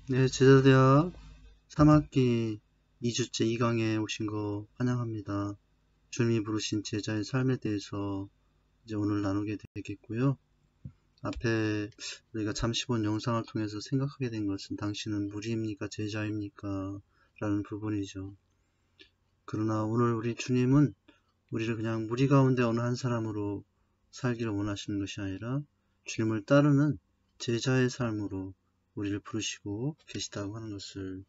네, 제자대학 3학기 2주째 2강에 오신 거 환영합니다. 주님이 부르신 제자의 삶에 대해서 이제 오늘 나누게 되겠고요. 앞에 우리가 잠시 본 영상을 통해서 생각하게 된 것은 당신은 무리입니까? 제자입니까? 라는 부분이죠. 그러나 오늘 우리 주님은 우리를 그냥 무리 가운데 어느 한 사람으로 살기를 원하시는 것이 아니라 주님을 따르는 제자의 삶으로 우리를 부르시고 계시다고 하는 것을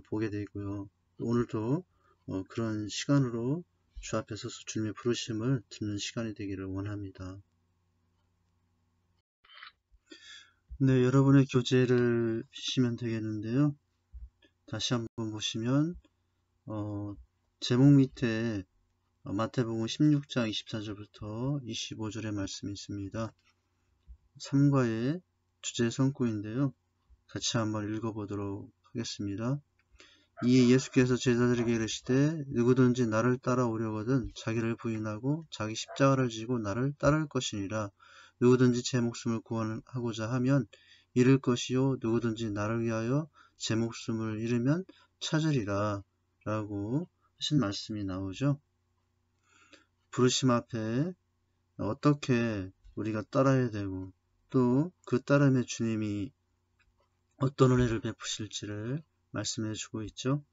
보게 되고요. 오늘도 그런 시간으로 주 앞에 서서 주님의 부르심을 듣는 시간이 되기를 원합니다. 네, 여러분의 교재를 펴시면 되겠는데요. 다시 한번 보시면 제목 밑에 마태복음 16장 24절부터 25절의 말씀이 있습니다. 3과의 주제 성구인데요. 같이 한번 읽어보도록 하겠습니다. 이에 예수께서 제자들에게 이르시되 누구든지 나를 따라오려거든 자기를 부인하고 자기 십자가를 지고 나를 따를 것이니라. 누구든지 제 목숨을 구원하고자 하면 잃을 것이요 누구든지 나를 위하여 제 목숨을 잃으면 찾으리라 라고 하신 말씀이 나오죠. 부르심 앞에 어떻게 우리가 따라야 되고 또 그 따름에 주님이 어떤 은혜를 베푸실지를 말씀해 주고 있죠.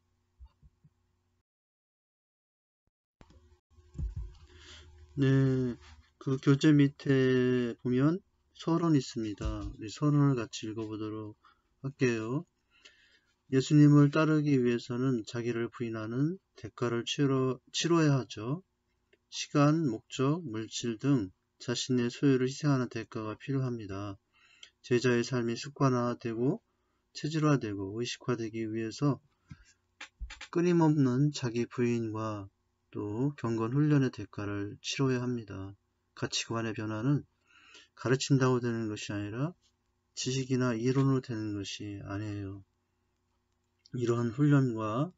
네, 그 교재 밑에 보면 서론 있습니다. 우리 서론을 같이 읽어보도록 할게요. 예수님을 따르기 위해서는 자기를 부인하는 대가를 치러야 하죠. 시간, 목적, 물질 등 자신의 소유를 희생하는 대가가 필요합니다. 제자의 삶이 습관화되고 체질화되고 의식화되기 위해서 끊임없는 자기 부인과 또 경건 훈련의 대가를 치러야 합니다. 가치관의 변화는 가르친다고 되는 것이 아니라 지식이나 이론으로 되는 것이 아니에요. 이러한 훈련과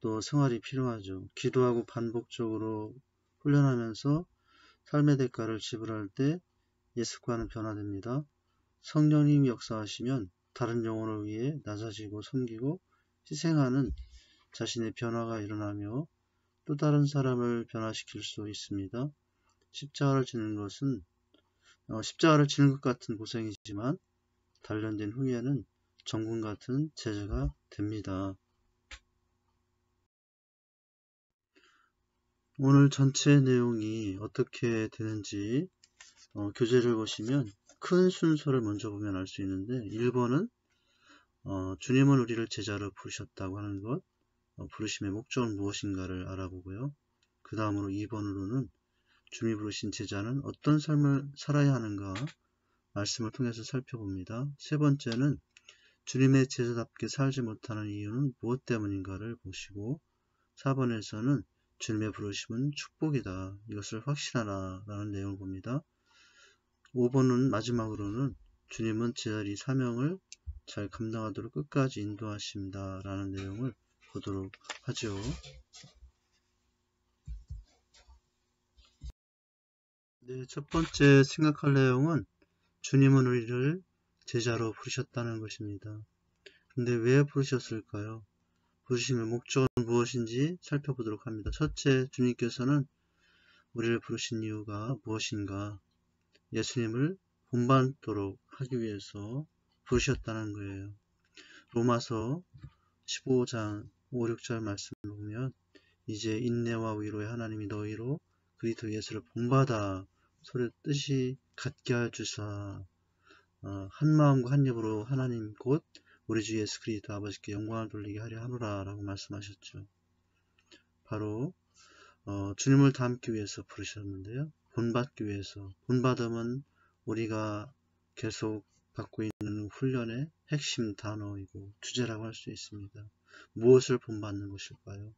또 생활이 필요하죠. 기도하고 반복적으로 훈련하면서 삶의 대가를 지불할 때 예습과는 변화됩니다. 성령님이 역사하시면 다른 영혼을 위해 낮아지고 섬기고 희생하는 자신의 변화가 일어나며 또 다른 사람을 변화시킬 수 있습니다. 십자가를 지는 것 같은 고생이지만 단련된 후에는 정군 같은 제자가 됩니다. 오늘 전체 내용이 어떻게 되는지 교재를 보시면 큰 순서를 먼저 보면 알 수 있는데 1번은 주님은 우리를 제자로 부르셨다고 하는 것, 부르심의 목적은 무엇인가를 알아보고요. 그 다음으로 2번으로는 주님이 부르신 제자는 어떤 삶을 살아야 하는가 말씀을 통해서 살펴봅니다. 세 번째는 주님의 제자답게 살지 못하는 이유는 무엇 때문인가를 보시고 4번에서는 주님의 부르심은 축복이다. 이것을 확신하라 라는 내용을 봅니다. 5번은 마지막으로는 주님은 제자리 사명을 잘 감당하도록 끝까지 인도하십니다. 라는 내용을 보도록 하죠. 네, 첫 번째 생각할 내용은 주님은 우리를 제자로 부르셨다는 것입니다. 근데 왜 부르셨을까요? 부르심의 목적은 무엇인지 살펴보도록 합니다. 첫째, 주님께서는 우리를 부르신 이유가 무엇인가? 예수님을 본받도록 하기 위해서 부르셨다는 거예요. 로마서 15장 5, 6절 말씀을 보면 이제 인내와 위로의 하나님이 너희로 그리스도 예수를 본받아 서로 뜻이 같게 하여 주사 한 마음과 한 입으로 하나님 곧 우리 주 예수 그리스도 아버지께 영광을 돌리게 하려 하노라 라고 말씀하셨죠. 바로 주님을 닮기 위해서 부르셨는데요. 본받기 위해서. 본받음은 우리가 계속 받고 있는 훈련의 핵심 단어이고 주제라고 할 수 있습니다. 무엇을 본받는 것일까요?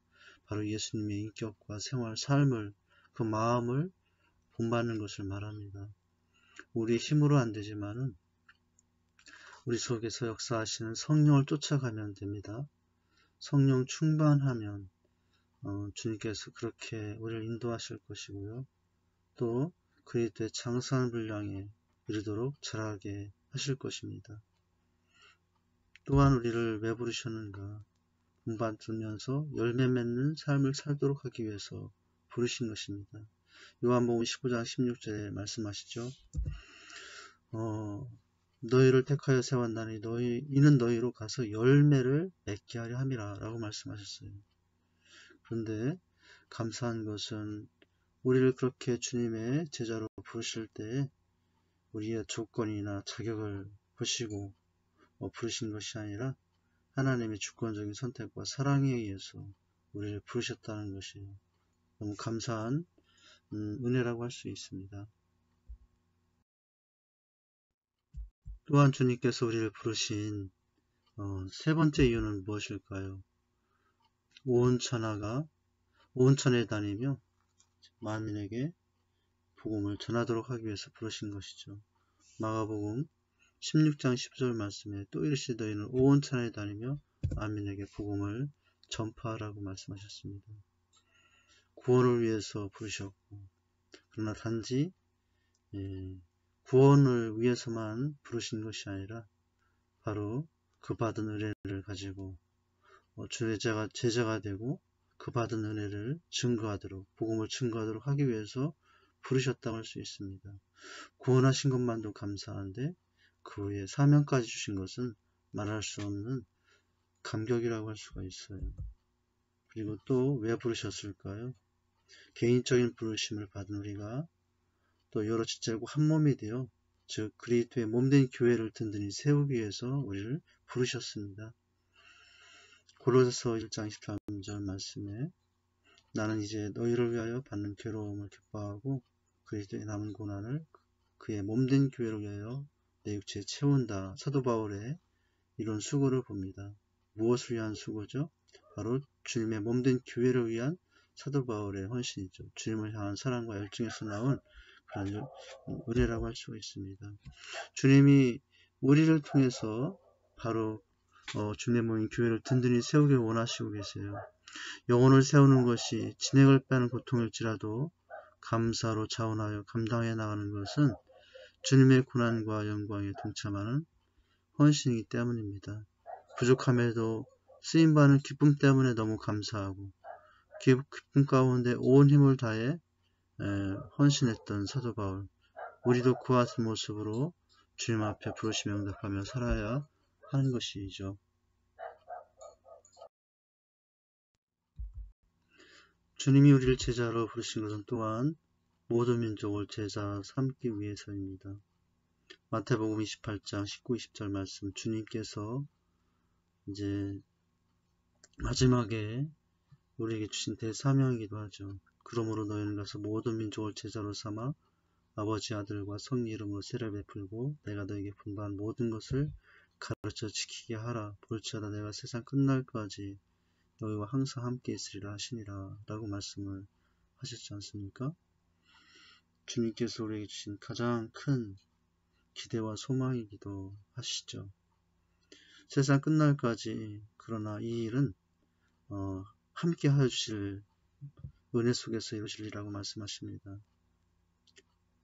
바로 예수님의 인격과 생활, 삶을, 그 마음을 본받는 것을 말합니다. 우리 힘으로 안 되지만은 우리 속에서 역사하시는 성령을 쫓아가면 됩니다. 성령 충만하면 주님께서 그렇게 우리를 인도하실 것이고요. 또 그리스도의 장성한 분량에 이르도록 자라게 하실 것입니다. 또한 우리를 왜 부르셨는가? 본받으면서 열매 맺는 삶을 살도록 하기 위해서 부르신 것입니다. 요한복음 19장 16절에 말씀하시죠. 너희를 택하여 세웠나니 이는 너희로 가서 열매를 맺게 하려 함이라 라고 말씀하셨어요. 그런데 감사한 것은 우리를 그렇게 주님의 제자로 부르실 때 우리의 조건이나 자격을 보시고 부르신 것이 아니라 하나님의 주권적인 선택과 사랑에 의해서 우리를 부르셨다는 것이 너무 감사한 은혜라고 할 수 있습니다. 또한 주님께서 우리를 부르신 세 번째 이유는 무엇일까요? 온 천하에 다니며 만민에게 복음을 전하도록 하기 위해서 부르신 것이죠. 마가복음 16장 10절 말씀에 또 이르시되 너희는 온 천하에 다니며 만민에게 복음을 전파하라고 말씀하셨습니다. 구원을 위해서 부르셨고, 그러나 단지 구원을 위해서만 부르신 것이 아니라 바로 그 받은 은혜를 가지고 주의 제자가 되고 그 받은 은혜를 증거하도록, 복음을 증거하도록 하기 위해서 부르셨다고 할 수 있습니다. 구원하신 것만도 감사한데 그 후에 사명까지 주신 것은 말할 수 없는 감격이라고 할 수가 있어요. 그리고 또 왜 부르셨을까요? 개인적인 부르심을 받은 우리가 또 여러 지체고 한 몸이 되어 즉 그리스도의 몸된 교회를 든든히 세우기 위해서 우리를 부르셨습니다. 고로새서 1장 13절 말씀에 나는 이제 너희를 위하여 받는 괴로움을 기뻐하고 그리스도의 남은 고난을 그의 몸된 교회를 위하여 내 육체에 채운다. 사도 바울의 이런 수고를 봅니다. 무엇을 위한 수고죠? 바로 주님의 몸된 교회를 위한 사도 바울의 헌신이죠. 주님을 향한 사랑과 열정에서 나온 그런 은혜라고 할 수가 있습니다. 주님이 우리를 통해서 바로 주님의 몸인 교회를 든든히 세우길 원하시고 계세요. 영혼을 세우는 것이 진액을 빼는 고통일지라도 감사로 자원하여 감당해 나가는 것은 주님의 고난과 영광에 동참하는 헌신이기 때문입니다. 부족함에도 쓰임받는 기쁨 때문에 너무 감사하고 기쁨 가운데 온 힘을 다해 헌신했던 사도 바울, 우리도 그와 같은 모습으로 주님 앞에 부르시며 응답하며 살아야 하는 것이죠. 주님이 우리를 제자로 부르신 것은 또한 모든 민족을 제자 삼기 위해서입니다. 마태복음 28장 19, 20절 말씀, 주님께서 이제 마지막에 우리에게 주신 대사명이기도 하죠. 그러므로 너희는 가서 모든 민족을 제자로 삼아 아버지 아들과 성령 이름으로 세례를 베풀고 내가 너에게 분부한 모든 것을 가르쳐 지키게 하라. 볼지어다 내가 세상 끝날까지 너희와 항상 함께 있으리라 하시니라 라고 말씀을 하셨지 않습니까? 주님께서 우리에게 주신 가장 큰 기대와 소망이기도 하시죠. 세상 끝날까지, 그러나 이 일은 함께 하실 은혜 속에서 이루시리라고 말씀하십니다.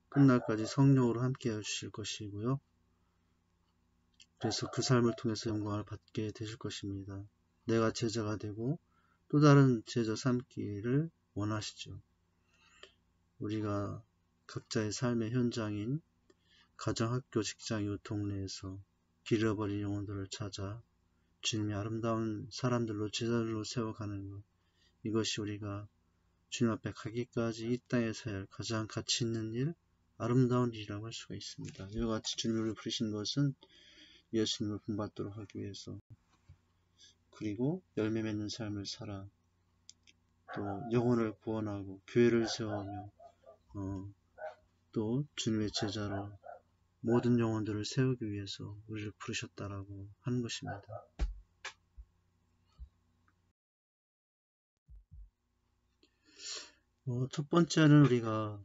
끝날까지 성령으로 함께 해주실 것이고요. 그래서 그 삶을 통해서 영광을 받게 되실 것입니다. 내가 제자가 되고 또 다른 제자 삼기를 원하시죠. 우리가 각자의 삶의 현장인 가정, 학교, 직장, 이웃, 동네에서 길 잃어버린 영혼들을 찾아 주님의 아름다운 사람들로 제자들로 세워가는 것, 이것이 우리가 주님 앞에 가기까지 이 땅에서 할 가장 가치 있는 일, 아름다운 일이라고 할 수가 있습니다. 이와 같이 주님을 부르신 것은 예수님을 본받도록 하기 위해서, 그리고 열매 맺는 삶을 살아 또 영혼을 구원하고 교회를 세우며 또 주님의 제자로 모든 영혼들을 세우기 위해서 우리를 부르셨다라고 하는 것입니다. 첫 번째는 우리가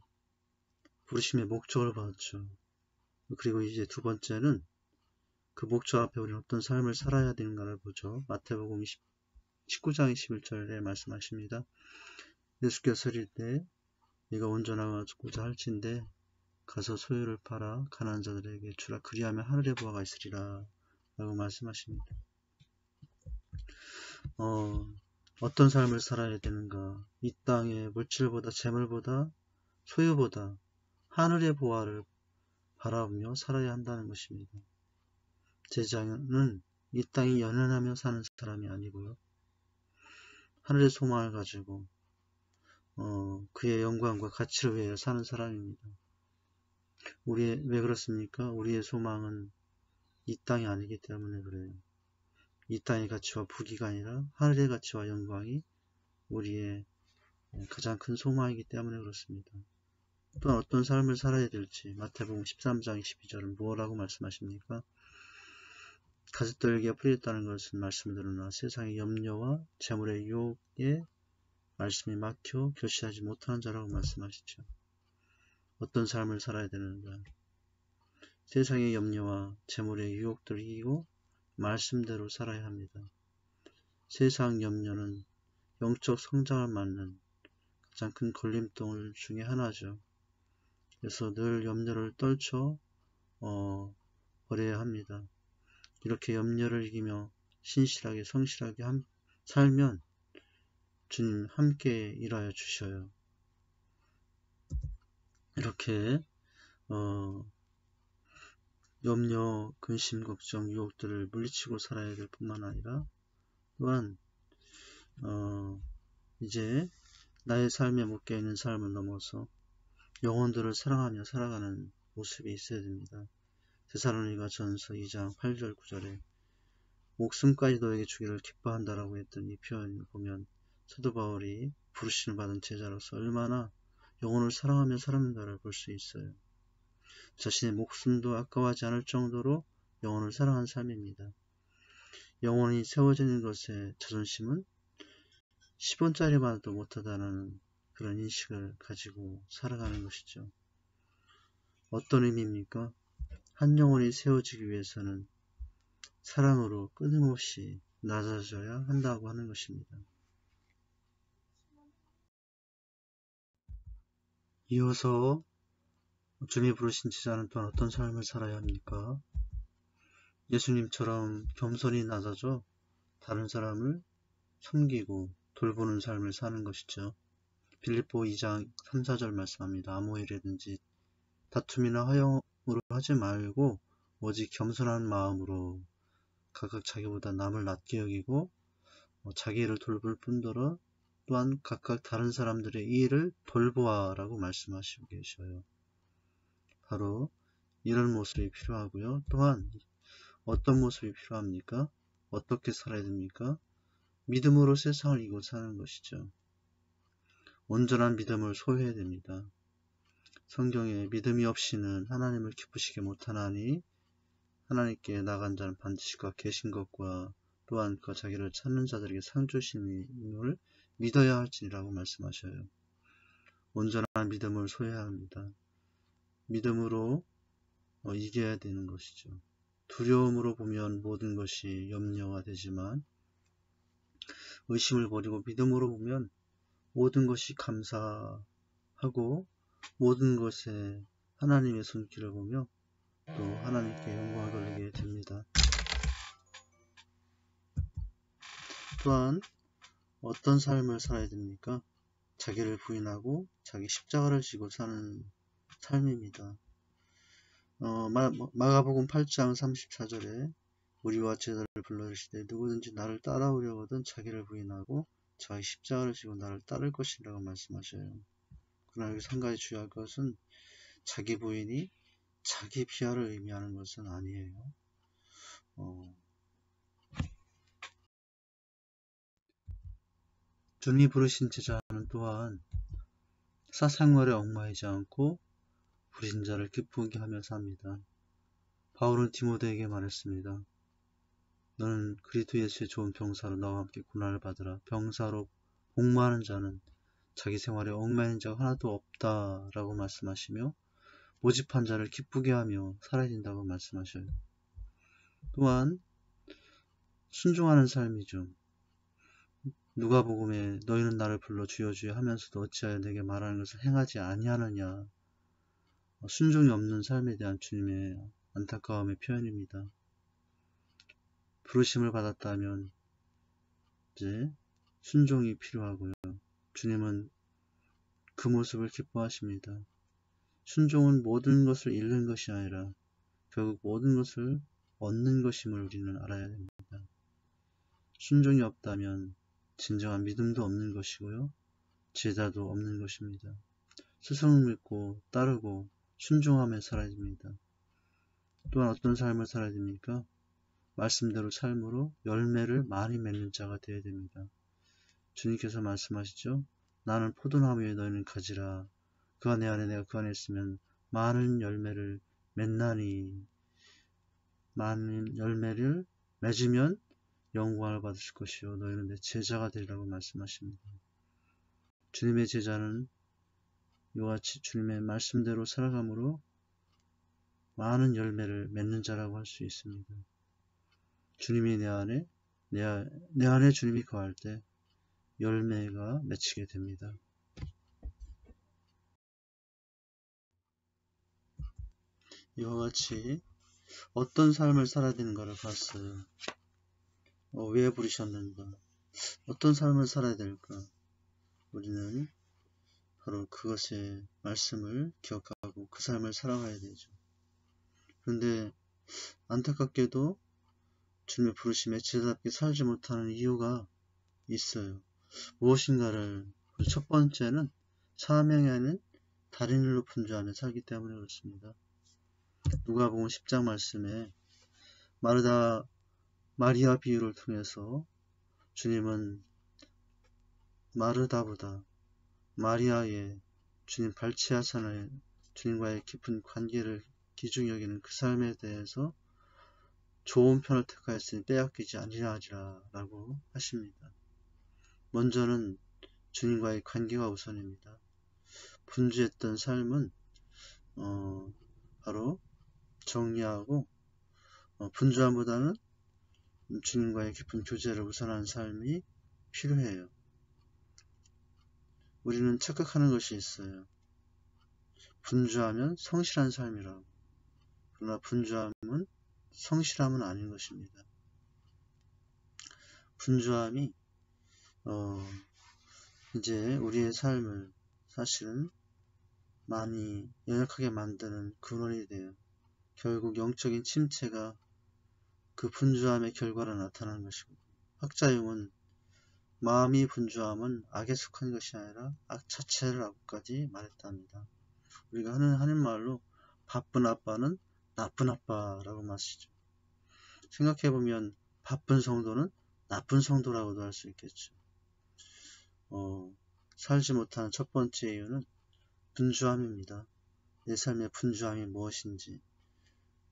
부르심의 목적을 봤죠. 그리고 이제 두 번째는 그 목적 앞에 우리는 어떤 삶을 살아야 되는가를 보죠. 마태복음 19장 21절에 말씀하십니다. 예수께서 이를 때 네가 온전하고자 할진대 가서 소유를 팔아 가난한 자들에게 주라. 그리하면 하늘의 보화가 있으리라 라고 말씀하십니다. 어떤 삶을 살아야 되는가? 이 땅의 물질보다 재물보다 소유보다 하늘의 보화를 바라보며 살아야 한다는 것입니다. 제자는 이 땅이 연연하며 사는 사람이 아니고요. 하늘의 소망을 가지고 그의 영광과 가치를 위하여 사는 사람입니다. 왜 그렇습니까? 우리의 소망은 이 땅이 아니기 때문에 그래요. 이 땅의 가치와 부귀가 아니라 하늘의 가치와 영광이 우리의 가장 큰 소망이기 때문에 그렇습니다. 또한 어떤 삶을 살아야 될지 마태복음 13장 22절은 무엇라고 말씀하십니까? 가죽떨기가 풀렸다는 것은 말씀드러나 세상의 염려와 재물의 유혹에 말씀이 막혀 결실하지 못하는 자라고 말씀하시죠. 어떤 삶을 살아야 되는가? 세상의 염려와 재물의 유혹들을 이기고 말씀대로 살아야 합니다. 세상 염려는 영적 성장을 막는 가장 큰 걸림돌 중에 하나죠. 그래서 늘 염려를 떨쳐 버려야 합니다. 이렇게 염려를 이기며 신실하게 성실하게 살면 주님 함께 일하여 주셔요. 이렇게 염려, 근심, 걱정, 유혹들을 물리치고 살아야 될 뿐만 아니라 또한 이제 나의 삶에 묶여있는 삶을 넘어서 영혼들을 사랑하며 살아가는 모습이 있어야 됩니다. 데살로니가 전서 2장 8절 9절에 목숨까지 너에게 주기를 기뻐한다라고 했던 이 표현을 보면 사도 바울이 부르심을 받은 제자로서 얼마나 영혼을 사랑하며 살았는가를 볼 수 있어요. 자신의 목숨도 아까워하지 않을 정도로 영혼을 사랑한 삶입니다. 영혼이 세워지는 것에 자존심은 10원짜리만도 못하다는 그런 인식을 가지고 살아가는 것이죠. 어떤 의미입니까? 한 영혼이 세워지기 위해서는 사랑으로 끊임없이 낮아져야 한다고 하는 것입니다. 이어서 주님이 부르신 제자는 또한 어떤 삶을 살아야 합니까? 예수님처럼 겸손히 낮아져 다른 사람을 섬기고 돌보는 삶을 사는 것이죠. 빌립보 2장 3, 4절 말씀합니다. 아무 일이든지 다툼이나 화형으로 하지 말고 오직 겸손한 마음으로 각각 자기보다 남을 낮게 여기고 자기 일을 돌볼 뿐더러 또한 각각 다른 사람들의 일을 돌보아라고 말씀하시고 계셔요. 바로 이런 모습이 필요하고요. 또한 어떤 모습이 필요합니까? 어떻게 살아야 됩니까? 믿음으로 세상을 이기고 사는 것이죠. 온전한 믿음을 소유해야 됩니다. 성경에 믿음이 없이는 하나님을 기쁘시게 못하나니 하나님께 나간 자는 반드시 그가 계신 것과 또한 그가 자기를 찾는 자들에게 상 주심을 믿어야 할지라고 말씀하셔요. 온전한 믿음을 소유해야 합니다. 믿음으로 이겨야 되는 것이죠. 두려움으로 보면 모든 것이 염려가 되지만 의심을 버리고 믿음으로 보면 모든 것이 감사하고 모든 것에 하나님의 손길을 보며 또 하나님께 영광을 돌리게 됩니다. 또한 어떤 삶을 살아야 됩니까? 자기를 부인하고 자기 십자가를 지고 사는 삶입니다. 마가복음 8장 34절에 우리와 제자를 불러주시되 누구든지 나를 따라오려거든 자기를 부인하고 자기 십자가를 지고 나를 따를 것이라고 말씀하셔요. 그러나 여기서 한 가지 주의할 것은 자기 부인이 자기 비하를 의미하는 것은 아니에요. 주님이 부르신 제자는 또한 사생활에 얽매이지 않고 부르신 자를 기쁘게 하며 삽니다. 바울은 디모데에게 말했습니다. 너는 그리스도 예수의 좋은 병사로 나와 함께 고난을 받으라. 병사로 복무하는 자는 자기 생활에 얽매이는 자가 하나도 없다라고 말씀하시며 모집한 자를 기쁘게 하며 살아야 된다고 말씀하셔요. 또한 순종하는 삶이죠. 누가복음에 너희는 나를 불러 주여 주여 하면서도 어찌하여 내게 말하는 것을 행하지 아니하느냐. 순종이 없는 삶에 대한 주님의 안타까움의 표현입니다. 부르심을 받았다면 번째, 순종이 필요하고요. 주님은 그 모습을 기뻐하십니다. 순종은 모든 것을 잃는 것이 아니라 결국 모든 것을 얻는 것임을 우리는 알아야 됩니다. 순종이 없다면 진정한 믿음도 없는 것이고요. 제자도 없는 것입니다. 스승을 믿고 따르고 순종하며 살아야 됩니다. 또한 어떤 삶을 살아야 됩니까? 말씀대로 삶으로 열매를 많이 맺는 자가 되어야 됩니다. 주님께서 말씀하시죠. 나는 포도나무에 너희는 가지라. 그가 내 안에 내가 그 안에 있으면 많은 열매를 맺나니. 많은 열매를 맺으면 영광을 받으실 것이요 너희는 내 제자가 되리라고 말씀하십니다. 주님의 제자는 이와 같이 주님의 말씀대로 살아감으로 많은 열매를 맺는 자라고 할 수 있습니다. 주님이 내 안에 주님이 거할 때 열매가 맺히게 됩니다. 이와 같이 어떤 삶을 살아야 되는가를 봤어요. 왜 부르셨는가? 어떤 삶을 살아야 될까? 우리는 바로 그것의 말씀을 기억하고 그 삶을 살아가야 되죠. 그런데 안타깝게도 주님의 부르심에 제자답게 살지 못하는 이유가 있어요. 무엇인가를 첫 번째는 사명이 아닌 다른 일로 분주하며 살기 때문에 그렇습니다. 누가복음 10장 말씀에 마리아 비유를 통해서 주님은 마르다보다 마리아의 주님 발치하사나의 주님과의 깊은 관계를 기중히 여기는 그 삶에 대해서 좋은 편을 택하였으니 빼앗기지 아니하리라 라고 하십니다. 먼저는 주님과의 관계가 우선입니다. 분주했던 삶은 바로 정리하고 분주함보다는 주님과의 깊은 교제를 우선한 삶이 필요해요. 우리는 착각하는 것이 있어요. 분주하면 성실한 삶이라고. 그러나 분주함은 성실함은 아닌 것입니다. 분주함이 이제 우리의 삶을 사실은 많이 연약하게 만드는 근원이 돼요. 결국 영적인 침체가 그 분주함의 결과로 나타나는 것이고, 학자용은 마음이 분주함은 악에 속한 것이 아니라 악 자체를 라고까지 말했답니다. 우리가 하는 말로 바쁜 아빠는 나쁜 아빠라고 마시죠. 생각해보면 바쁜 성도는 나쁜 성도라고도 할 수 있겠죠. 살지 못하는 첫 번째 이유는 분주함입니다. 내 삶의 분주함이 무엇인지,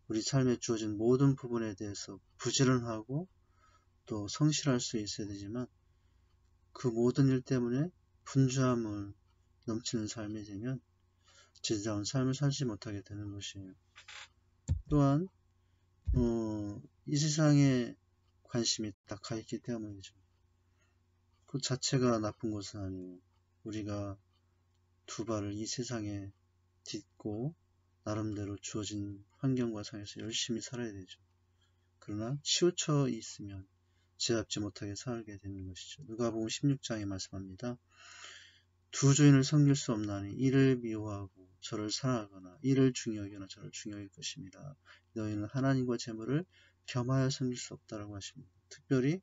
우리 삶에 주어진 모든 부분에 대해서 부지런하고 또 성실할 수 있어야 되지만 그 모든 일 때문에 분주함을 넘치는 삶이 되면 제자다운 삶을 살지 못하게 되는 것이에요. 또한 이 세상에 관심이 딱 가있기 때문이죠. 그 자체가 나쁜 것은 아니에요. 우리가 두 발을 이 세상에 딛고 나름대로 주어진 환경과 상에서 열심히 살아야 되죠. 그러나 치우쳐 있으면 제잡지 못하게 살게 되는 것이죠. 누가복음 16장에 말씀합니다. 두 주인을 섬길 수 없나니 이를 미워하고 저를 사랑하거나 이를 중요히 여기거나 저를 중요히 여길 것입니다. 너희는 하나님과 재물을 겸하여 섬길 수 없다라고 하십니다. 특별히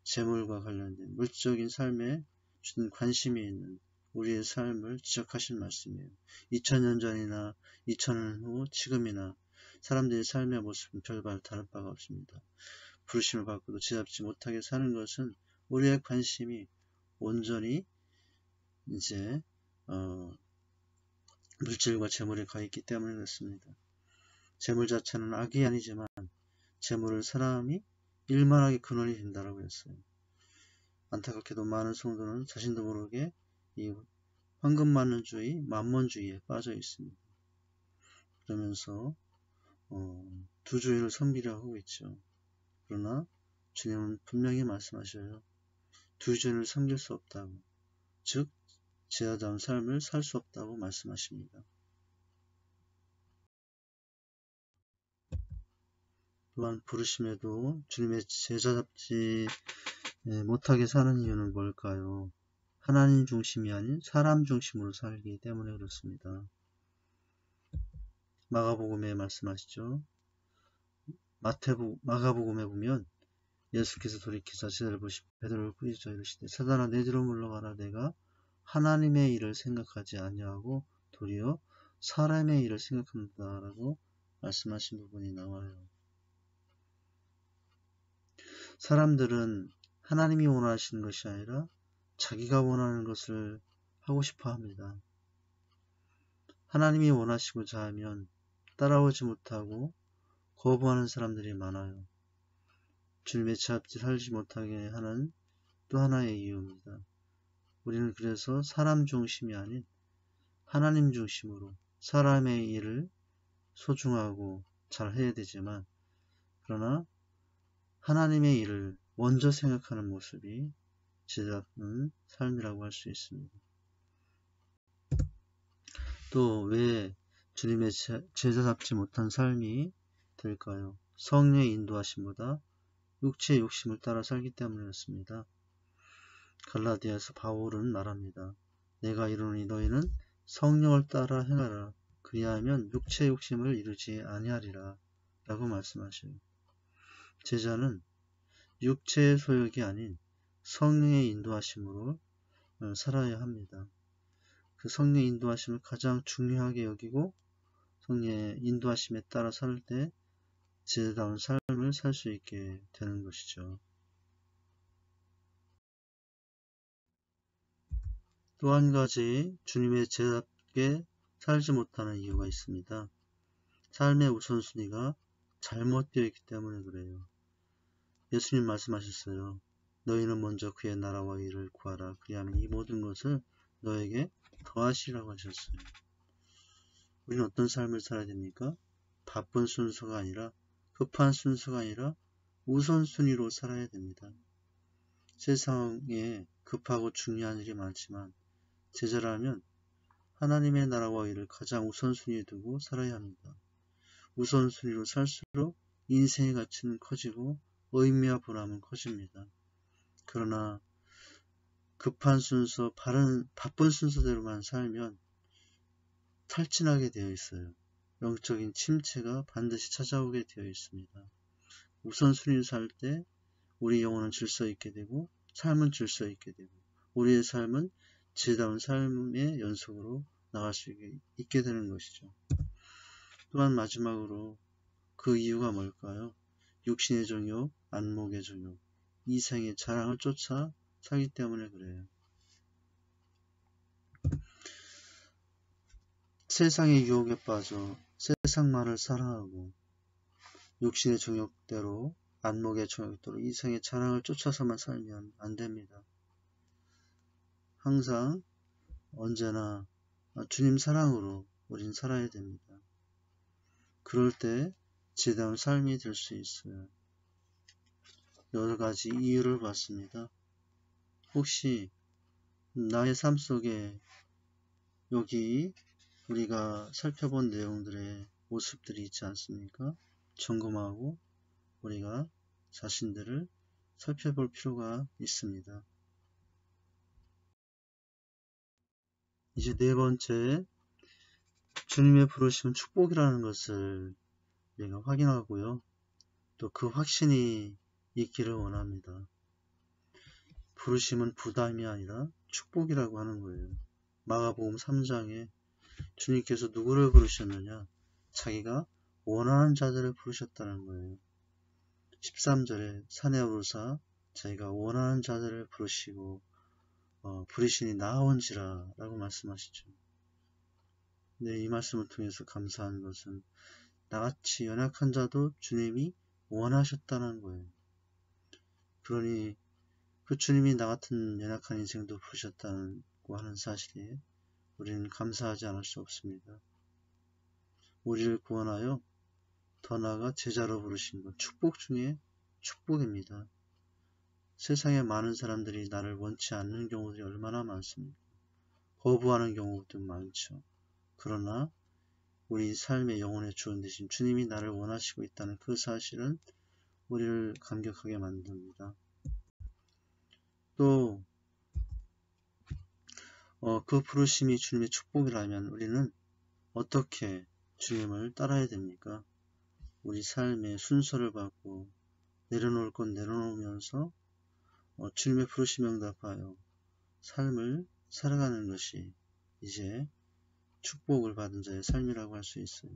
재물과 관련된 물질적인 삶에 주는 관심이 있는 우리의 삶을 지적하신 말씀이에요. 2000년 전이나 2000년 후 지금이나 사람들의 삶의 모습은 별반 다른 바가 없습니다. 부르심을 받고도 지잡지 못하게 사는 것은 우리의 관심이 온전히 이제 물질과 재물에 가 있기 때문에 그렇습니다. 재물 자체는 악이 아니지만 재물을 사람이 일만하게 근원이 된다라고 했어요. 안타깝게도 많은 성도는 자신도 모르게 이 황금만원주의, 만몬주의에 빠져 있습니다. 그러면서 두 주인을 섬기려 하고 있죠. 그러나 주님은 분명히 말씀하셔요. 두 주인을 섬길 수 없다고, 즉 제자다운 삶을 살 수 없다고 말씀하십니다. 또한 부르심에도 주님의 제자답지 못하게 사는 이유는 뭘까요? 하나님 중심이 아닌 사람 중심으로 살기 때문에 그렇습니다. 마가복음에 말씀하시죠. 마가복음에 보면 예수께서 돌이키사 제자를 보시고 베드로를 꾸짖어 이르시되 사단아 내 뒤로 물러가라. 내가 하나님의 일을 생각하지 아니하고 도리어 사람의 일을 생각한다 라고 말씀하신 부분이 나와요. 사람들은 하나님이 원하시는 것이 아니라 자기가 원하는 것을 하고 싶어 합니다. 하나님이 원하시고자 하면 따라오지 못하고 거부하는 사람들이 많아요. 주님의 제 앞에 살지 못하게 하는 또 하나의 이유입니다. 우리는 그래서 사람 중심이 아닌 하나님 중심으로 사람의 일을 소중하고 잘 해야 되지만 그러나 하나님의 일을 먼저 생각하는 모습이 제자답는 삶이라고 할 수 있습니다. 또 왜 주님의 제자답지 못한 삶이 될까요? 성령의 인도하심보다 육체의 욕심을 따라 살기 때문이었습니다. 갈라디아서 바울은 말합니다. 내가 이르노니 너희는 성령을 따라 행하라. 그리하면 육체의 욕심을 이루지 아니하리라 라고 말씀하셔요. 제자는 육체의 소욕이 아닌 성령의 인도하심으로 살아야 합니다. 그 성령의 인도하심을 가장 중요하게 여기고 성령의 인도하심에 따라 살 때 제자다운 삶을 살 수 있게 되는 것이죠. 또 한 가지 주님의 제자답게 살지 못하는 이유가 있습니다. 삶의 우선순위가 잘못되어 있기 때문에 그래요. 예수님 말씀하셨어요. 너희는 먼저 그의 나라와 의를 구하라. 그리하면 이 모든 것을 너에게 더하시라고 하셨어요. 우리는 어떤 삶을 살아야 됩니까? 바쁜 순서가 아니라 급한 순서가 아니라 우선순위로 살아야 됩니다. 세상에 급하고 중요한 일이 많지만 제자라면 하나님의 나라와 의를 가장 우선순위에 두고 살아야 합니다. 우선순위로 살수록 인생의 가치는 커지고 의미와 보람은 커집니다. 그러나 급한 순서, 바쁜 순서대로만 살면 탈진하게 되어 있어요. 영적인 침체가 반드시 찾아오게 되어 있습니다. 우선순위를 살 때 우리 영혼은 질서 있게 되고 삶은 질서 있게 되고 우리의 삶은 지혜다운 삶의 연속으로 나갈 수 있게 되는 것이죠. 또한 마지막으로 그 이유가 뭘까요? 육신의 정욕, 안목의 정욕, 이생의 자랑을 쫓아 살기 때문에 그래요. 세상의 유혹에 빠져 세상만을 사랑하고 육신의 정욕대로 안목의 정욕대로 이생의 자랑을 쫓아서만 살면 안 됩니다. 항상 언제나 주님 사랑으로 우린 살아야 됩니다. 그럴 때 지혜다운 삶이 될 수 있어요. 여러 가지 이유를 봤습니다. 혹시 나의 삶 속에 여기 우리가 살펴본 내용들의 모습들이 있지 않습니까? 점검하고 우리가 자신들을 살펴볼 필요가 있습니다. 이제 네 번째, 주님의 부르심은 축복이라는 것을 우리가 확인하고요. 또 그 확신이 있기를 원합니다. 부르심은 부담이 아니라 축복이라고 하는 거예요. 마가복음 3장에 주님께서 누구를 부르셨느냐? 자기가 원하는 자들을 부르셨다는 거예요. 13절에 산에 오르사 자기가 원하는 자들을 부르시고 부르시니 나온지라 라고 말씀하시죠. 네, 이 말씀을 통해서 감사한 것은 나같이 연약한 자도 주님이 원하셨다는 거예요. 그러니 그 주님이 나 같은 연약한 인생도 부르셨다고 하는 사실에 우리는 감사하지 않을 수 없습니다. 우리를 구원하여 더 나아가 제자로 부르신 것, 축복 중에 축복입니다. 세상에 많은 사람들이 나를 원치 않는 경우들이 얼마나 많습니까? 거부하는 경우도 많죠. 그러나 우리 삶의 영혼의 주인 되신 주님이 나를 원하시고 있다는 그 사실은 우리를 감격하게 만듭니다. 또 그 부르심이 주님의 축복이라면 우리는 어떻게 주님을 따라야 됩니까? 우리 삶의 순서를 받고 내려놓을 건 내려놓으면서 주님의 부르심 응답하여 삶을 살아가는 것이 이제 축복을 받은 자의 삶이라고 할 수 있어요.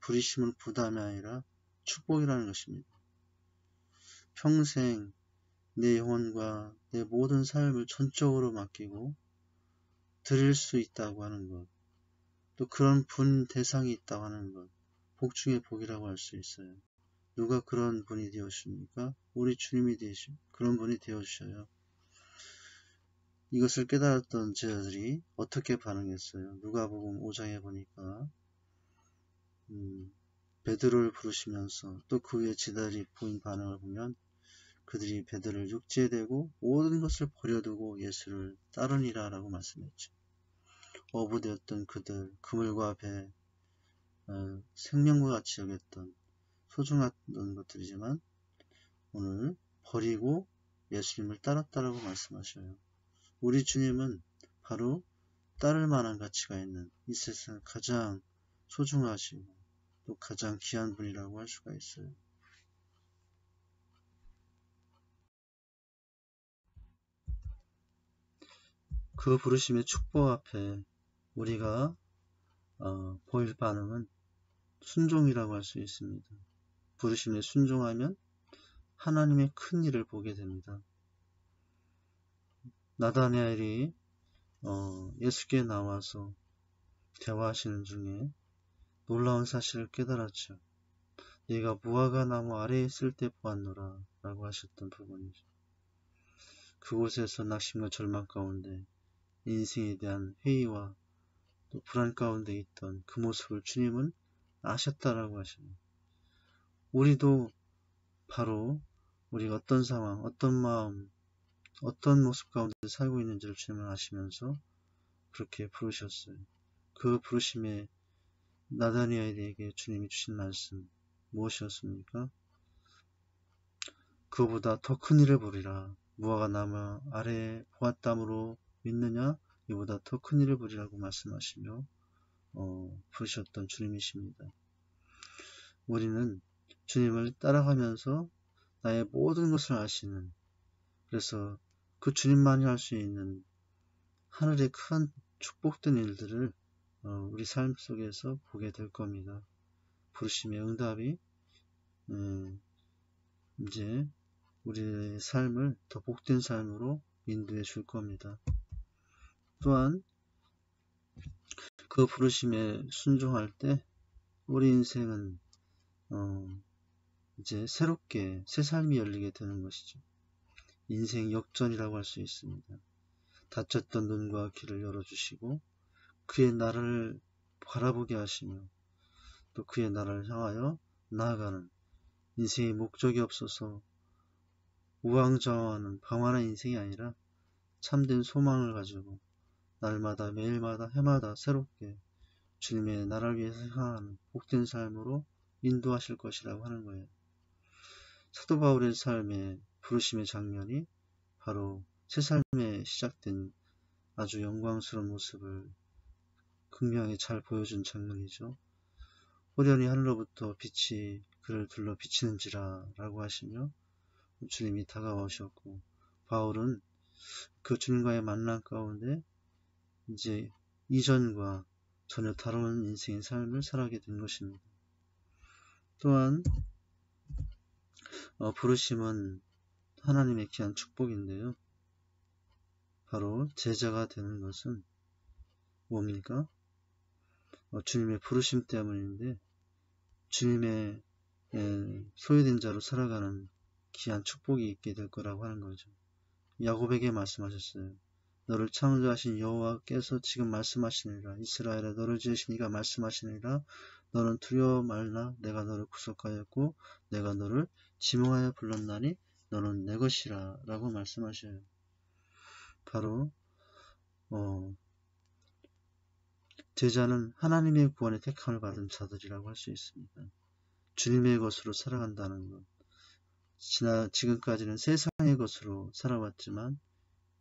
부르심은 부담이 아니라 축복이라는 것입니다. 평생 내 영혼과 내 모든 삶을 전적으로 맡기고 드릴 수 있다고 하는 것, 또 그런 분 대상이 있다고 하는 것, 복 중의 복이라고 할 수 있어요. 누가 그런 분이 되어주십니까? 우리 주님이 그런 분이 되어주셔요. 이것을 깨달았던 제자들이 어떻게 반응했어요? 누가복음 5장에 보니까 베드로를 부르시면서 또 그 위에 제자들이 보인 반응을 보면 그들이 베드로를 육지에대고 모든 것을 버려두고 예수를 따르니라 라고 말씀했죠. 어부되었던 그들, 그물과 배, 생명과 같이 여겼던 소중했던 것들이지만 오늘 버리고 예수님을 따랐다라고 말씀하셔요. 우리 주님은 바로 따를 만한 가치가 있는 이 세상 가장 소중하시고 또 가장 귀한 분이라고 할 수가 있어요. 그 부르심의 축복 앞에 우리가 보일 반응은 순종이라고 할 수 있습니다. 부르심에 순종하면 하나님의 큰 일을 보게 됩니다. 나다나엘이 예수께 나와서 대화하시는 중에 놀라운 사실을 깨달았죠. 네가 무화과 나무 아래에 있을 때 보았노라 라고 하셨던 부분이죠. 그곳에서 낙심과 절망 가운데 인생에 대한 회의와 또 불안 가운데 있던 그 모습을 주님은 아셨다라고 하십니다. 우리도 바로 우리가 어떤 상황, 어떤 마음, 어떤 모습 가운데 살고 있는지를 주님은 아시면서 그렇게 부르셨어요. 그 부르심에 나다니엘에게 주님이 주신 말씀 무엇이었습니까? 그보다 더 큰 일을 보리라. 무화과 나무 아래에 보았다므로 믿느냐? 이보다 더 큰 일을 보리라고 말씀하시며 부르셨던 주님이십니다. 우리는 주님을 따라가면서 나의 모든 것을 아시는, 그래서 그 주님만이 할 수 있는 하늘의 큰 축복된 일들을 우리 삶 속에서 보게 될 겁니다. 부르심의 응답이 이제 우리의 삶을 더 복된 삶으로 인도해 줄 겁니다. 또한 그 부르심에 순종할 때 우리 인생은 이제 새롭게 새 삶이 열리게 되는 것이죠. 인생 역전이라고 할 수 있습니다. 닫혔던 눈과 귀를 열어주시고 그의 나라를 바라보게 하시며 또 그의 나라를 향하여 나아가는 인생의 목적이 없어서 우왕좌왕하는 방황한 인생이 아니라 참된 소망을 가지고 날마다 매일마다 해마다 새롭게 주님의 나라를 위해서 향하는 복된 삶으로 인도하실 것이라고 하는 거예요. 사도 바울의 삶의 부르심의 장면이 바로 새 삶에 시작된 아주 영광스러운 모습을 극명하게 잘 보여준 장면이죠. 호련히 하늘로부터 빛이 그를 둘러 비치는지라 라고 하시며 주님이 다가오셨고 바울은 그 주님과의 만남 가운데 이제 이전과 전혀 다른 인생의 삶을 살아가게 된 것입니다. 또한 부르심은 하나님의 귀한 축복인데요. 바로 제자가 되는 것은 뭡니까? 주님의 부르심 때문인데 주님의 소유된 자로 살아가는 귀한 축복이 있게 될 거라고 하는 거죠. 야곱에게 말씀하셨어요. 너를 창조하신 여호와께서 지금 말씀하시니라. 이스라엘아 너를 지으신 이가 말씀하시니라. 너는 두려워 말라. 내가 너를 구속하였고 내가 너를 지명하여 불렀나니 너는 내 것이라 라고 말씀하셔요. 바로 제자는 하나님의 구원에 택함을 받은 자들이라고 할 수 있습니다. 주님의 것으로 살아간다는 것. 지금까지는 세상의 것으로 살아왔지만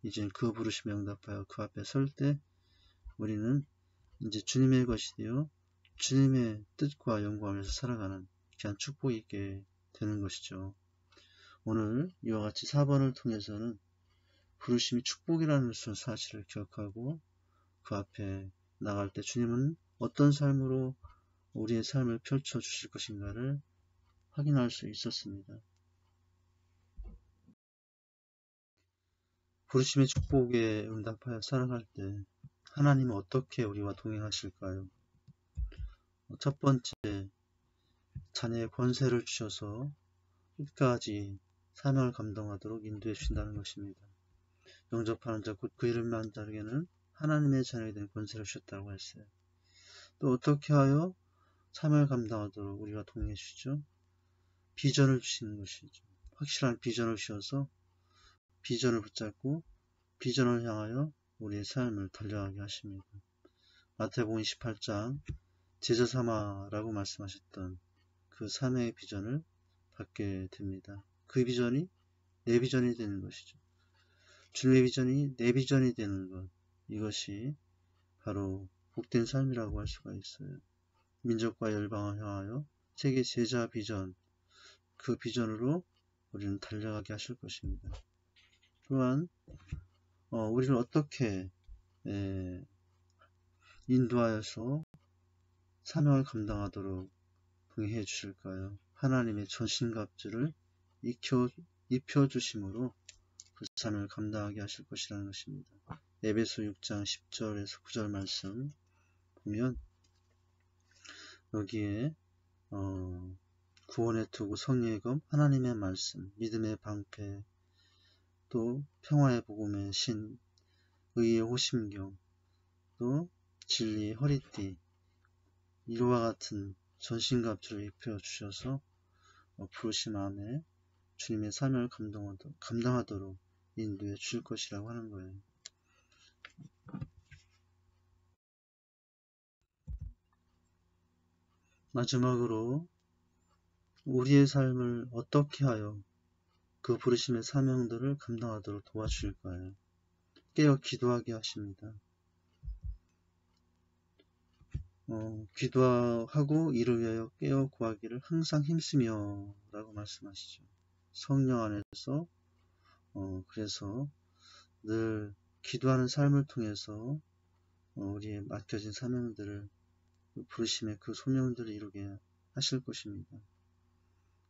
이제 그 부르심에 응답하여 그 앞에 설 때 우리는 이제 주님의 것이 되어 주님의 뜻과 영광에서 살아가는 귀한 축복이 있게 되는 것이죠. 오늘 이와 같이 4번을 통해서는 부르심이 축복이라는 사실을 기억하고 그 앞에 나갈 때 주님은 어떤 삶으로 우리의 삶을 펼쳐 주실 것인가를 확인할 수 있었습니다. 부르심의 축복에 응답하여 살아갈 때 하나님은 어떻게 우리와 동행하실까요? 첫 번째, 자녀의 권세를 주셔서 끝까지 사명을 감당하도록 인도해 주신다는 것입니다. 영접하는 자 곧 그 이름을 아는 자에게는 하나님의 자녀에 대한 권세를 주셨다고 했어요. 또 어떻게 하여 사명을 감당하도록 우리가 동행해 주시죠? 비전을 주시는 것이죠. 확실한 비전을 주셔서 비전을 붙잡고 비전을 향하여 우리의 삶을 달려가게 하십니다. 마태복음 28장 제자 삼아라고 말씀하셨던 그 사명의 비전을 받게 됩니다. 그 비전이 내 비전이 되는 것이죠. 주님의 비전이 내 비전이 되는 것, 이것이 바로 복된 삶이라고 할 수가 있어요. 민족과 열방을 향하여 세계 제자 비전, 그 비전으로 우리는 달려가게 하실 것입니다. 또한 우리를 어떻게 인도하여서 사명을 감당하도록 동행해 주실까요? 하나님의 전신갑주를 입혀주심으로 그 사명을 감당하게 하실 것이라는 것입니다. 에베소 6장 10절에서 9절 말씀 보면 여기에 구원의 투구, 성령의 검, 하나님의 말씀, 믿음의 방패, 또 평화의 복음의 신, 의의 호심경, 또 진리의 허리띠, 이와 같은 전신갑주를 입혀주셔서 부르심 안에 주님의 사명을 감당하도록 인도해 주실 것이라고 하는 거예요. 마지막으로 우리의 삶을 어떻게 하여 그 부르심의 사명들을 감당하도록 도와주실까요? 깨어 기도하게 하십니다. 기도하고 이를 위하여 깨어 구하기를 항상 힘쓰며 라고 말씀하시죠. 성령 안에서 그래서 늘 기도하는 삶을 통해서 우리의 맡겨진 사명들을 부르심의 그 소명들을 이루게 하실 것입니다.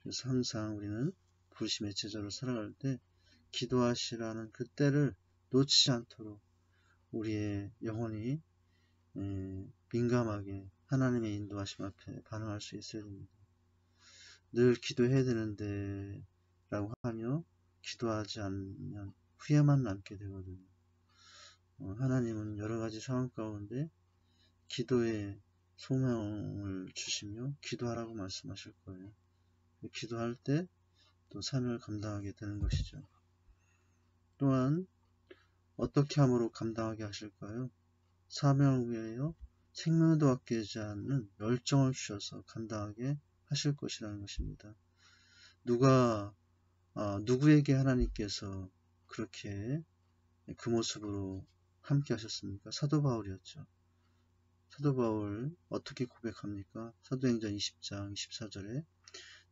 그래서 항상 우리는 부르심의 제자로 살아갈 때 기도하시라는 그 때를 놓치지 않도록 우리의 영혼이 민감하게 하나님의 인도하심 앞에 반응할 수 있어야 됩니다. 늘 기도해야 되는데 라고 하며 기도하지 않으면 후회만 남게 되거든요. 하나님은 여러가지 상황 가운데 기도의 소명을 주시며 기도하라고 말씀하실 거예요. 기도할 때 또 사명을 감당하게 되는 것이죠. 또한 어떻게 함으로 감당하게 하실까요? 사명을 위하여 생명도 아끼지 않는 열정을 주셔서 감당하게 하실 것이라는 것입니다. 누구에게 하나님께서 그렇게 그 모습으로 함께 하셨습니까? 사도 바울이었죠. 사도 바울 어떻게 고백합니까? 사도행전 20장 24절에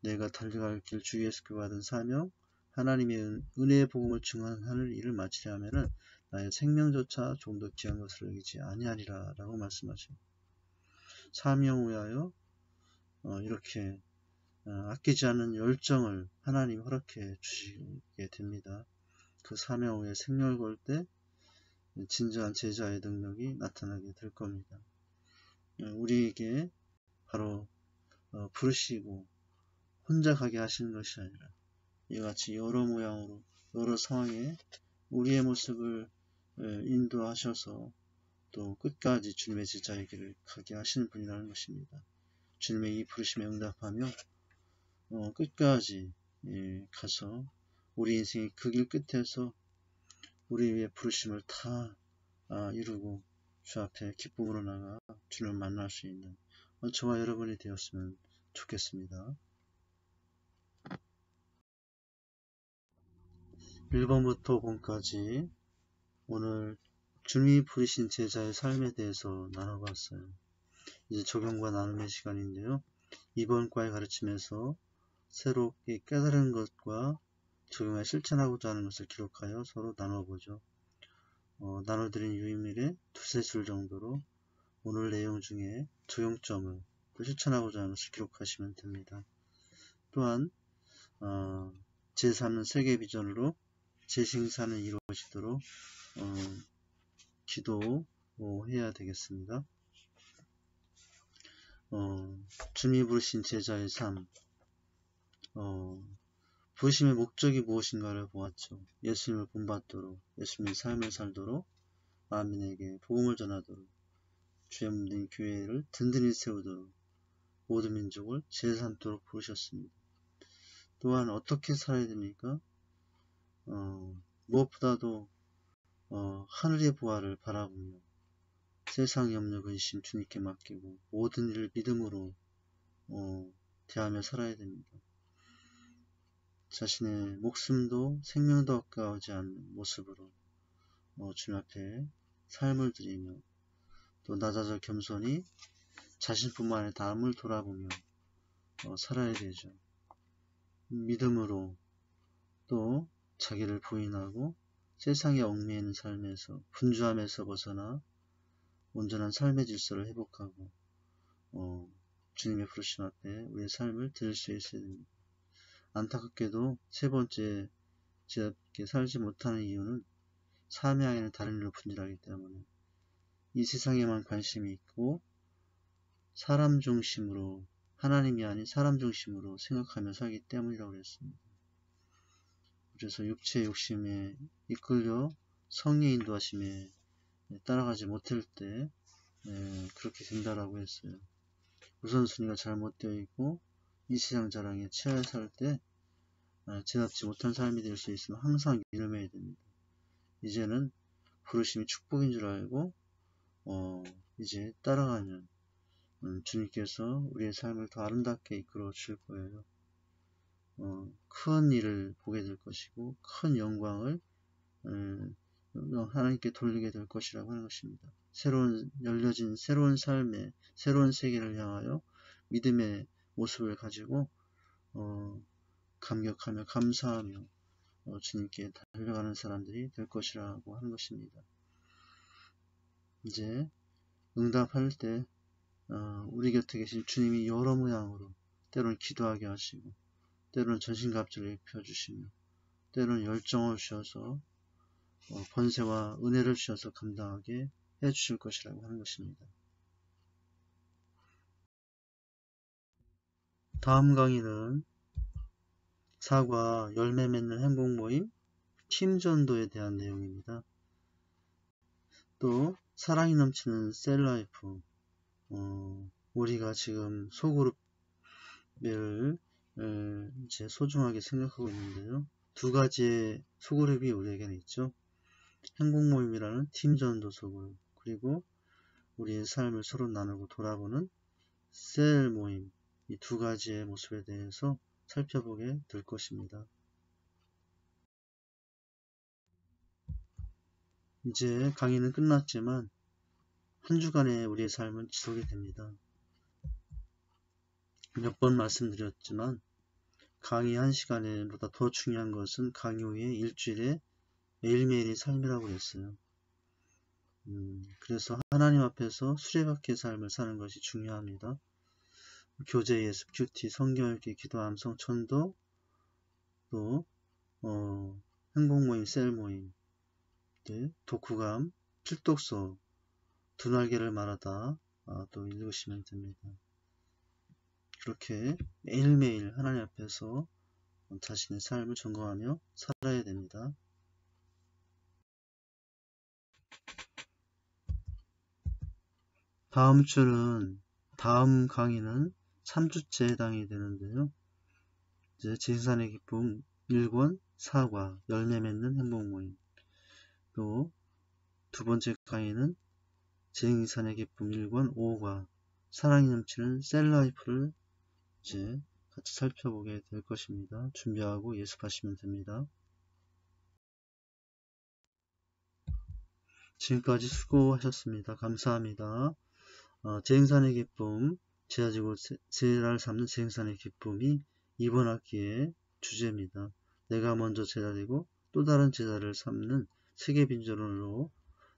내가 달려갈 길 주 예수께 받은 사명 하나님의 은혜의 복음을 증언하는 일을 마치려 하면은 나의 생명조차 좀 더 귀한 것을 여기지 아니하리라 라고 말씀하죠. 사명 위하여 이렇게 아끼지 않는 열정을 하나님 허락해 주시게 됩니다. 그 사명 위에 생명을 걸 때 진정한 제자의 능력이 나타나게 될 겁니다. 우리에게 바로 부르시고 혼자 가게 하시는 것이 아니라 이같이 여러 모양으로 여러 상황에 우리의 모습을 인도하셔서 또 끝까지 주님의 제자의 길을 가게 하시는 분이라는 것입니다. 주님의 이 부르심에 응답하며 끝까지 가서 우리 인생의 그 길 끝에서 우리의 부르심을 다 이루고 주 앞에 기쁨으로 나가 주님을 만날 수 있는 저와 여러분이 되었으면 좋겠습니다. 1번부터 5번까지 오늘 주님이 부르신 제자의 삶에 대해서 나눠봤어요. 이제 적용과 나눔의 시간인데요. 이번 과의 가르침에서 새롭게 깨달은 것과 적용해 실천하고자 하는 것을 기록하여 서로 나눠보죠. 나눠드린 유의미래 두세 줄 정도로 오늘 내용 중에 적용점을 또 실천하고자 하는 것을 기록하시면 됩니다. 또한 제3은 세계 비전으로 재생산은 이루어지도록 기도해야 되겠습니다. 주님이 부르신 제자의 삶, 부르심의 목적이 무엇인가를 보았죠. 예수님을 본받도록, 예수님의 삶을 살도록, 만민에게 복음을 전하도록, 주의 몸된 교회를 든든히 세우도록, 모든 민족을 제삼도록 부르셨습니다. 또한 어떻게 살아야 됩니까? 무엇보다도 하늘의 부활을 바라보며 세상 염려 근심 주님께 맡기고 모든 일을 믿음으로 대하며 살아야 됩니다. 자신의 목숨도 생명도 아까워하지 않는 모습으로 주님 앞에 삶을 드리며 또 낮아져 겸손히 자신뿐만 아니라 남을 돌아보며 살아야 되죠. 믿음으로 또 자기를 부인하고 세상에 얽매이는 삶에서 분주함에서 벗어나 온전한 삶의 질서를 회복하고 주님의 부르심 앞에 우리의 삶을 드릴 수 있어야 됩니다. 안타깝게도 세 번째 제답게 살지 못하는 이유는 삶의 항해는 다른 일로 분질하기 때문에 이 세상에만 관심이 있고 사람 중심으로 하나님이 아닌 사람 중심으로 생각하며 살기 때문이라고 그랬습니다. 그래서 육체의 욕심에 이끌려 성의 인도하심에 따라가지 못할 때 그렇게 된다라고 했어요. 우선순위가 잘못되어 있고 이 세상 자랑에 취하여 살 때 제답지 못한 삶이 될 수 있으면 항상 위험해야 됩니다. 이제는 부르심이 축복인 줄 알고 이제 따라가면 주님께서 우리의 삶을 더 아름답게 이끌어 줄 거예요. 큰 일을 보게 될 것이고 큰 영광을 하나님께 돌리게 될 것이라고 하는 것입니다. 열려진 새로운 삶의 새로운 세계를 향하여 믿음의 모습을 가지고 감격하며 감사하며 주님께 달려가는 사람들이 될 것이라고 하는 것입니다. 이제 응답할 때 우리 곁에 계신 주님이 여러 모양으로 때로는 기도하게 하시고 때로는 전신갑주를 입혀주시며 때로는 열정을 주셔서 번세와 은혜를 주셔서 감당하게 해주실 것이라고 하는 것입니다. 다음 강의는 사과 열매 맺는 행복 모임 팀전도에 대한 내용입니다. 또 사랑이 넘치는 셀라이프 우리가 지금 소그룹을 이제 소중하게 생각하고 있는데요. 두 가지의 소그룹이 우리에게는 있죠. 행복모임이라는 팀전도 소그룹, 그리고 우리의 삶을 서로 나누고 돌아보는 셀 모임, 이 두 가지의 모습에 대해서 살펴보게 될 것입니다. 이제 강의는 끝났지만 한 주간의 우리의 삶은 지속이 됩니다. 몇 번 말씀드렸지만 강의 1시간에 보다 더 중요한 것은 강의 후에 일주일에 매일매일의 삶이라고 했어요. 그래서 하나님 앞에서 수레바퀴의 삶을 사는 것이 중요합니다. 교제, 예습, 큐티, 성경읽기, 기도, 암송, 천도, 또 행복모임, 셀모임, 독후감, 필독서, 두 날개를 말하다 또 읽으시면 됩니다. 그렇게 매일매일 하나님 앞에서 자신의 삶을 점검하며 살아야 됩니다. 다음 강의는 3주째 해당이 되는데요. 이제 제사의 기쁨 1권 사과 열매 맺는 행복모임, 또 두 번째 강의는 제사의 기쁨 1권 5과 사랑이 넘치는 셀라이프를 이제 같이 살펴보게 될 것입니다. 준비하고 예습하시면 됩니다. 지금까지 수고하셨습니다. 감사합니다. 재행산의 기쁨, 제자지고 제자를 삼는 재행산의 기쁨이 이번 학기의 주제입니다. 내가 먼저 제자 되고 또 다른 제자를 삼는 세계빈전으로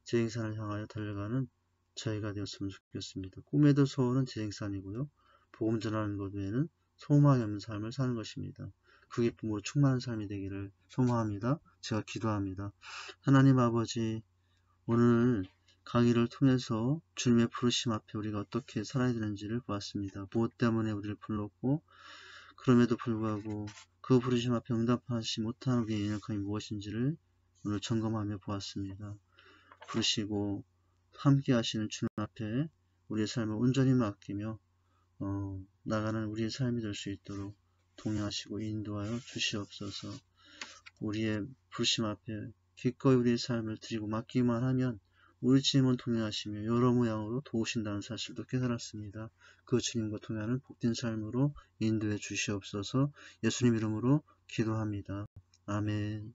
재행산을 향하여 달려가는 저희가 되었으면 좋겠습니다. 꿈에도 소원은 재행산이고요. 복음 전하는 것 외에는 소망이 없는 삶을 사는 것입니다. 그 기쁨으로 충만한 삶이 되기를 소망합니다. 제가 기도합니다. 하나님 아버지, 오늘 강의를 통해서 주님의 부르심 앞에 우리가 어떻게 살아야 되는지를 보았습니다. 무엇 때문에 우리를 불렀고 그럼에도 불구하고 그 부르심 앞에 응답하지 못하는 우리의 연약함이 무엇인지를 오늘 점검하며 보았습니다. 부르시고 함께 하시는 주님 앞에 우리의 삶을 온전히 맡기며 나가는 우리의 삶이 될 수 있도록 동행하시고 인도하여 주시옵소서. 우리의 부르심 앞에 기꺼이 우리의 삶을 드리고 맡기만 하면 우리 주님은 동행하시며 여러 모양으로 도우신다는 사실도 깨달았습니다. 그 주님과 동행하는 복된 삶으로 인도해 주시옵소서. 예수님 이름으로 기도합니다. 아멘.